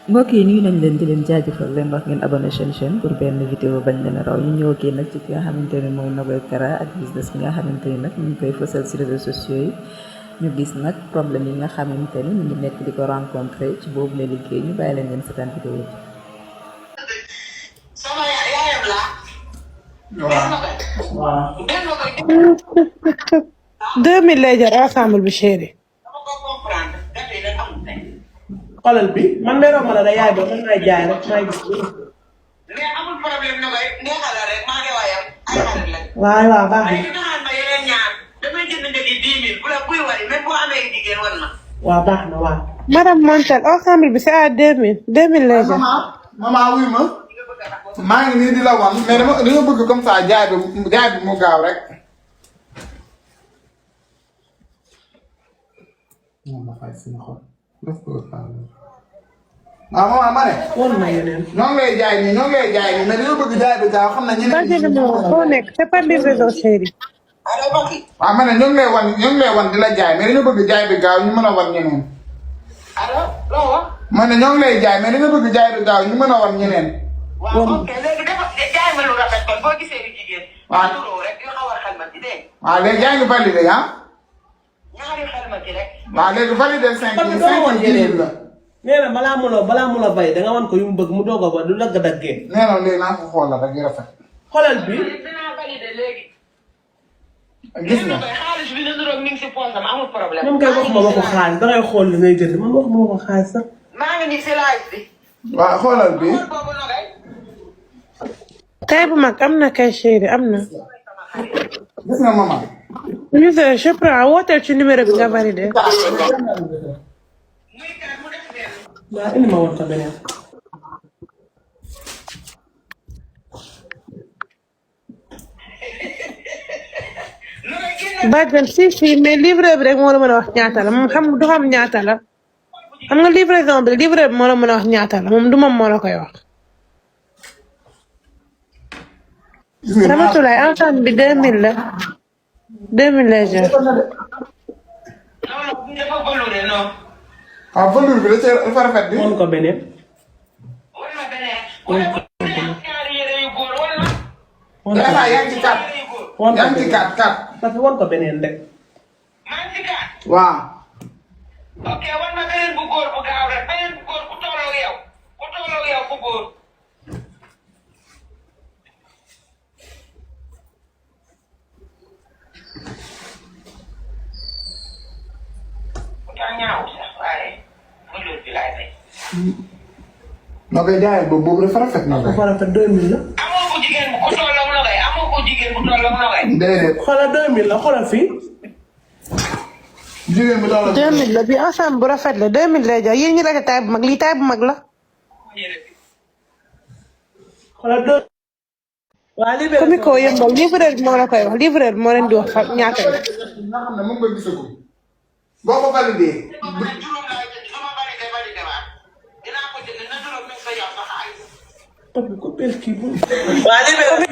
mbokk yi nuyu nañ leen di leen jaajëfal leen wax ngeen abonné chaîne pour benn vidéo bañ leen a raw ñu ñëw kii nag ci ki nga xamante ne mooy Nogaye Kara ak business bi nga xamante ni nag ñu ngi koy fësal ci réseaux sociaux yi ñu gis nag problème yi nga xamante ni ñu ngi nekk di ko rencontré ci boobu la liggéey ñu bàyyi leen ngeen seetaan vidéo bi. sama yaayam la. waaw. 2000 lay jar ensemble bi chéri. dama ko comprendre dafay da amul tey. xoolal bi man meroon ma la da yaay ba man maay jaay rek maay gis. mais amul problème ñu koy neexal rek maa ngi waayam ay xarit lañ. waaw waaw baax ay na. dina xam ma yeneen ñaar damay jënd njëgi 10 000 bu la buy wari même boo amee jigéen wan ma. waaw baax na waaw. madame Montel ensemble bi c'est à 2000 2000 lay jar. maman wuy ma maa ngi nii di la wan mais dama bëgg comme ça jaay bi mu gaaw rek. ma fay suñu xol waaw maman ma ne. woon na yeneen. ñoo ngi lay jaay nii mais dañoo bëgg jaay bi gaaw xam na ñeneen ñi. foo nekk c'est pas livraison chéri. allo Macky. waaw ma ne ñoo ngi lay wan di la jaay mais dañoo bëgg jaay bi gaaw ñu mën a wan ñeneen. allo loo wax. ma ne ñoo ngi lay jaay mais dañoo bëgg jaay bi gaaw ñu mën a wan ñeneen. waaw ok léegi dafa jaay ma lu rafet kon boo gisee lu jigéen. waaw turoo rek yu xaw a xel ma ci dégg. waaw léegi yaa ngi validé ah. ñaari xel ma ci rek. waaw léegi validé 5 parce que dama woon yeneen la. nee na balaa mun a bay da nga wan ko yu mu bëgg mu doog a ba du dagg-daggee. nee na léegi naa ko xoolal rek yu rafet. xoolal bi. dinaa valider léegi. gis nga. xaalis bi dina doon mi ngi si poosam amul problème. ñoom kay wax ma waxu xaalis dangay xool li ngay jënd man wax ma waxu xaalis sax. maa ngi nii si live bi. waaw xoolal bi. xool boobu Nogaye. tay bu mag am na kay chéri am na. gis nga maman. je prends wooteel ci numéro bi nga validé. muy kat mu def benn. waaw indi ma woon ko beneen. bàjjan si mais livreur bi rek moo la mën a wax ñaata la moom du xam ñaata la xam nga livraison bi livreur bi moo la mën a wax ñaata la moom du moom moo la koy wax. Ramatulaay ensemble bi 2000 la 2000 lay jar. non dafa volure non. waaw velours bi dafa rafet bi. woon ko beneen. wala ma beneen. wala ñaari yére yu góor wala. woon ko yaa ngi ci kat. woon ko yaa ngi ci kat kat. parce que woon ko beneen rek. maa ngi si kat. waaw. ok wan ma beneen bu góor bu gaaw rek beneen bu góor ku tolloo yow bu góor. daa ñaaw sax waaye velours bi laay bay. noo koy jaayee boobu dafa rafet na dafa rafet 2000 la. amoo ko jigéen bu ko tolloo Nogaye amoo ko jigéen bu tolloo Nogaye. déedéet. xoolal 2000 la xoolal fii. jigéen bi doon 2000 la bi ensemble bu rafet la 2000 lay jar yéen ñi la taay bu mag lii taay bu mag la. xoolal 2. waa libéré comme ko yëmbal livreur bi moo la koy wax livreur bi moo leen di wax fa ñaata la. nga xam ne moom nga gisagum. boo ko validé. juróom laa jënd su ma validé waat dinaa ko jënd na juróom nekk sa yow sa xaalis. topp ko bel kii bu. waa libéré.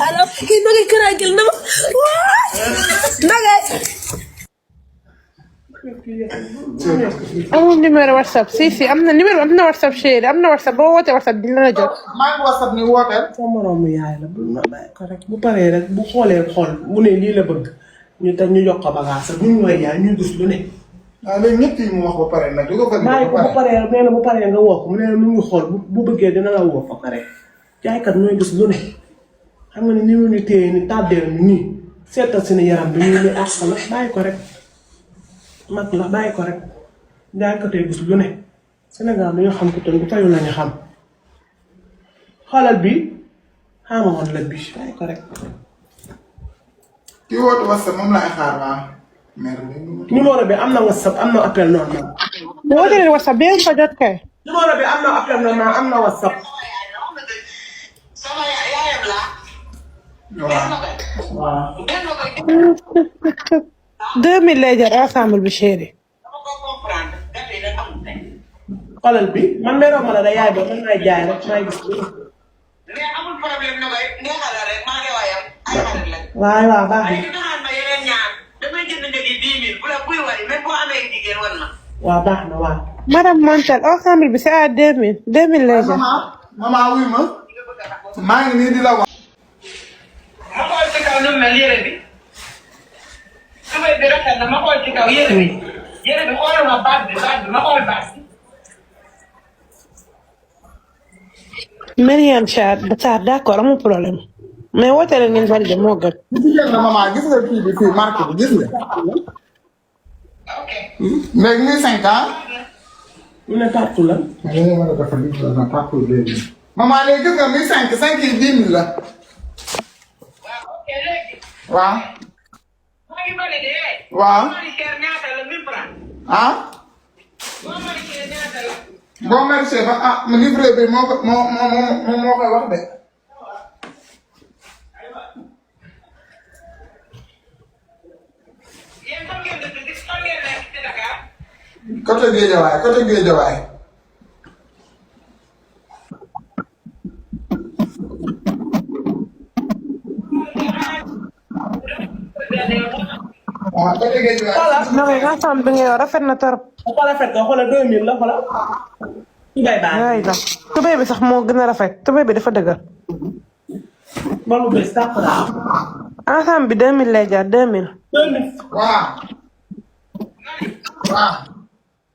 alors kii Nogaye Kara jël na ma Nogaye. amul numéro whatsapp si am na numéro am na whatsapp chéri am na whatsapp boo wootee whatsapp dina la jot. maa ngi whatsapp ni wooteel. sa moroomu yaay la bu ma bàyyi ko rek bu paree rek bu xoolee xool mu ne lii la bëgg ñu te ñu jox ko bagage sax bu ñu woy yaay ñu gis lu ne. waaw léegi ñett yi mu wax ba pare nag du ko validé bàyyi ko ba bu pare. paree nee na bu paree nga woo ko mu ne mu ngi xool bu bëggee dina la woo fa pare jaaykat ñooy gis lu ne xam nga ni ñu téye ni tàddeel ni nii seetal seen yaram bi ñu ne àq la bàyyi ko rek mag la bàyyi ko rek jaaykatee gis lu ne Sénégal dañoo xam ko ton bu fayu lañu xam xoolal bi xaama woon la bi bàyyi ko rek. kii woote whatsapp moom laay xaar waaw. mère bi. numéro bi am na whatsapp am na appel normal. bu wootee leen whatsapp bi ngeen ko jot kay. numéro bi am na appel normal am na whatsapp. sama yaayam la. waaw. 2000 lay jar ensemble bi chéri. dama ko comprendre dafay da amul tey. xoolal bi man meroon ma la da yaay ba man maay jaay rek maay gis. mais amul problème Nogaye neexal rek maa ngi waayam ay xarit lañ. waaw waaw baax waaye na. dina xam ma yeneen ñaar damay jënd njëgi 10 000 bu la buy wari même boo amee jigéen wan ma. waaw baax na waaw. madame Montel ensemble bi c'est à 2000 2000 lay jar. maman wuy ma maa ngi nii di la wax. ma xool ci kaw nu mel yére bi tubéy bi rafet na ma xool ci kaw yére bi xoolal ma baat bi ma xool baat bi. Mariam Sarr d'accord amul problème mais woote la ngeen validé moo gën. jigéen la maman gis nga kii bi fii marque bi gis nga. ok. léegi 1500 ans. mu ne tàttu la. maman léegi gis nga 1500 5 yi 10 000 la. waaw ok léegi. waaw. maa ngi validé. waaw. Marie-Cher ñaata la 1000 francs. ah. Marie-Cher ñaata la. boo merci ba ah mu livré bi moo koy wax de. yéen fan ngeen dëkk ci fan ngeen nekk ci Dakar. côté Guédiawaye. waaw côté Guédiawaye. xoolal non mais ensemble bi nga yor rafet na torop. dafa rafet nga xoolal 2000 la xoolal. tubéy baax na. waay la tubéy bi sax moo gën a rafet tubéy bi dafa dëgër. ba lu bees tàq la. ensemble bi 2000 lay jar 2000. 2000. waaw. waaw.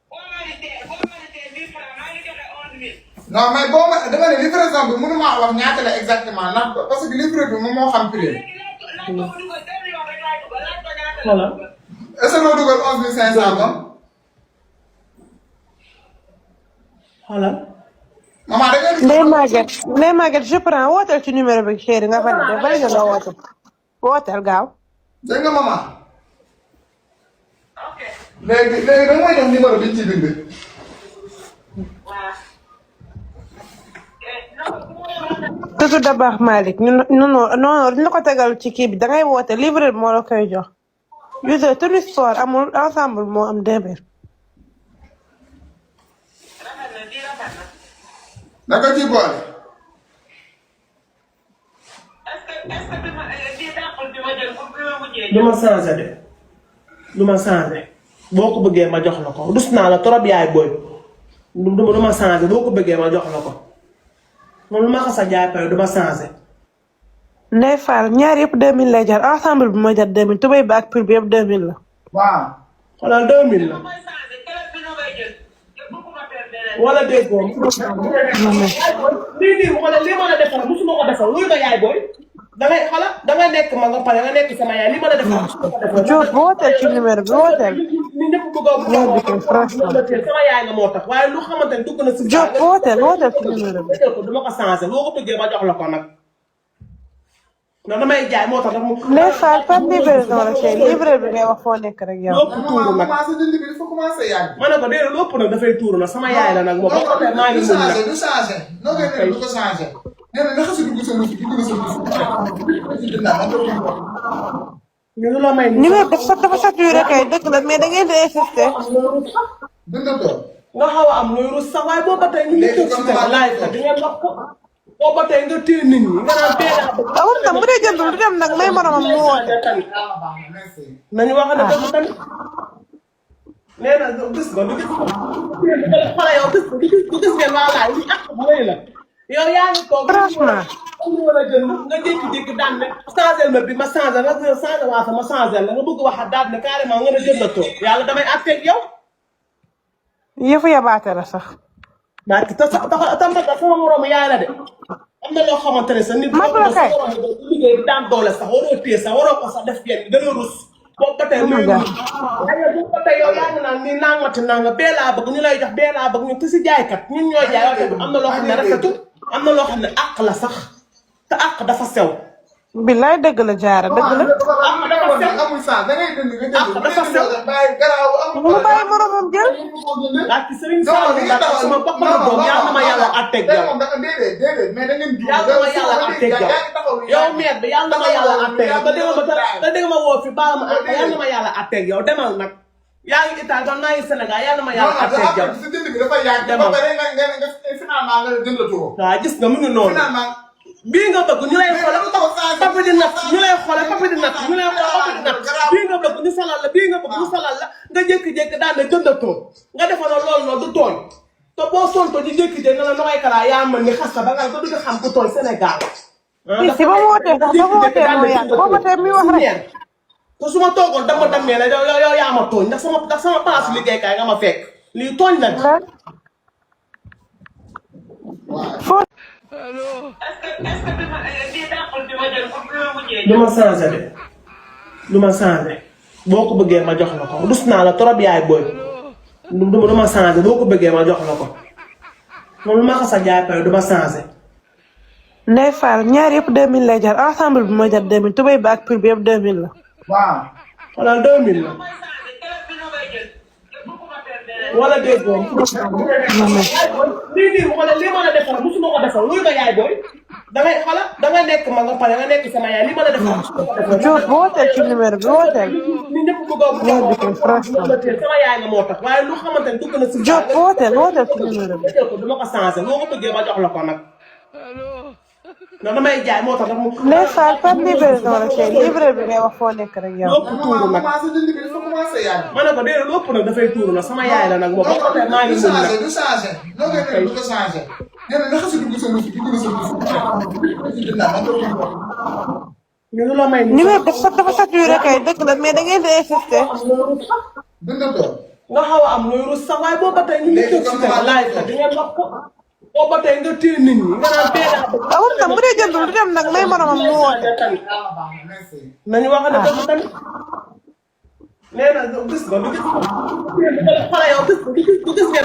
boo Marie-Cher 1000 francs maa ngi joxe 11000. non mais boo ma dama ne livraison bi mënu maa wax ñaata la exactement ndax parce que livre bi moom moo xam prix. xoolal. est-ce que loo dugal 11500 moom. xoolal. maman da ngeen. Ndeye Maguette je prends wooteel ci numéro bi chéri nga validé nga woote wooteel gaaw. dégg nga maman. ok. léegi da nga may jox numéro bi ci bind. tutu Dabax Malick non dina ko tegal ci kii bi dangay woote livre bi moo la koy jox. use turu sport amul ensemble moo am 2000. da nga ciy boole. du ma changé de. du ma changé. boo ko bëggee ma jox la ko dus naa la trop yaay booy. du ma changé boo ko bëggee ma jox la ko. moom lu ma ko sa jaay pare du ma changé. Ndeye Fall ñaar yëpp 2000 lay jar ensemble bi mooy jar 2000 tubéy bi ak pur bi yëpp 2000 la. waaw. xoolal 2000 la. wala dégg nga. lii xoolal lii ma la defal musuma ko defal wuyu ma yaay booy. dangay nekk ma nga pare nga nekk sama yaay lii ma la defal musuma ko defal. Diop wooteel ci numéro bi wooteel. ni ñëpp bëgg a franchement sama yaay nga moo tax waaye lu xamante ne dugg na si. Diop wooteel ci numéro bi. du ma ko changé boo ko bëggee ma jox la ko nag. non damay jaay moo tax nag mu. Ndeye Fall par livraison la chéri livre bi ngay wax foo nekk rek yow. lépp tuuru nag commencé dund bi dafa commencé yàgg. ma ne ko déedéet lépp nag dafay tuuru nag sama yaay la nag moom. ba ko tey maa ngi mun nag du changé non mais du ko changé. nee na naka si dugg sa dugg na sa ñu ngi la may. numéro bi dafa saturé kay dëgg la mais da ngeen di insister. dundatoo. nga xaw a am looy rus sax waaye booba tey ñu ngi toog si tey laaj ko di ngeen wax ko. booba tey nga téye nit ñi nga naan teel a. awul tam bu dee jëndul du dem nag may moromam mu woote. nañu wax ne dëgg tamit. nee na gis nga du gis ko. xale yow gis ngeen waa laay li ak bu rëy la. yow yaa ngi toog. franchement. ñu war a jënd nga jékki-jékki daan ne changé ma bi ma changé nga changé waata ma changé la nga bëgg wax ak daal ne carrément nga ne jëndatoo yàlla damay àtteeg yow. yëfu yabaate la sax. maa ngi sama moromu yaay la de. am na loo xamante ne sax nit. mag la kay liggéey daan doole sax waroo téye sax waroo ko sax def yenn gën a rus. boobu ba tey luy rus. waaye boobu ba tey yow yaa ngi naan nii nangati nanga bee laa bëgg ñu lay jox bee laa bëgg ñu te si jaaykat ñun ñooy jaay waaye am na loo xam ne rafetul am na loo xam ne àq la sax te àq dafa sew. billaay dëgg la jaara dëgg la. amul sens da ngay dund nga jënd. dafa sew bàyyi garaaw amul. mu bàyyi moromam jël. ak Serigne Sall ndax sama bopp la doom yàlla na ma yàlla àtteeg yow. déedéet mais da ngeen dund. yàlla na ma yàlla àtteeg yow. yow meer bi yàlla na ma yàlla àtteeg yow ba dégg ma woo fi baal ma àtte yàlla na ma yàlla àtteeg yow demal nag. yaa ngi Italie man maa ngi Sénégal yàlla na ma yàlla àtteeg yow. si dënd bi dafa yàgg. ba pare nga finalement nga jëndatoo. waaw gis nga mu ngi noonu. bii nga bëgg ñu lay xoolal papa di natt ñu lay xoolal papa di natt ñu lay xoolal papa di natt bii nga bëgg ñu solal la bii nga bëgg ñu solal la nga jékki-jékki daan na jëndatoo nga defa na loolu noonu du tooñ te boo sonto ñu jékki-jékki ne la Nogaye Kara yaa mën ni xas la ba nga ko dugg xam ku tooñ Sénégal si ba mu wootee sax ba mu wootee moo yàgg booba tey mi wax rek te su ma toogoon dama demee la yow yaa ma tooñ ndax sama place liggéeykaay nga ma fekk lii tooñ la foo lu ma changé de lu ma changé boo ko bëggee ma jox la ko rus naa la trop yaay booy lu ma changé boo ko bëggee ma jox la ko moom lu ma xas a jaay pare du ma changé. Ndeye Fall ñaar yëpp 2000 lay jar ensemble bi mooy jar 2000 tubéy ba ak pur bi yëpp 2000 la. waaw. wala 2000 la. wala déggoo. lii wala lii ma la defal musuma ko defal luy ma yaay booy dangay nekk ma nga pare nga nekk sama yaay lii ma la defal musuma ko defal. Diop boo wooteel ci numéro bi wooteel. ni ñëpp bëgg sama yaay nga moo tax waaye lu xamante ne dugg na si. Diop wooteel ci numéro bi. du ma ko changé boo ko bëggee ma jox la ko nag. non damay jaay moo tax mu. Ndeye Fall par livraison la kay livre bi ngay wax foo nekk rek yow. lépp tuuru nag ma ne ko déedéet lépp nag dafay tuuru nag sama yaay la nag moom boo ko defee maa ngi mun nag. du changé noo koy def du ko changé. nee na naka si dugg sa wus dugg na sa wus. ñu la may. numéro dafa saturé kay dëgg la mais da ngeen di insister. nga xaw a am looy rus sax waaye boo ba tey ñu ngi toog si tey laaj la di ngeen wax ko. boo ba tey nga téye nit ñi nga naan teel a. waaw tam bu dee jëndul du dem nag may moromam mu woote. nañu wax ne dëgg tamit. nee na gis nga du gis nga. xale yow gis nga.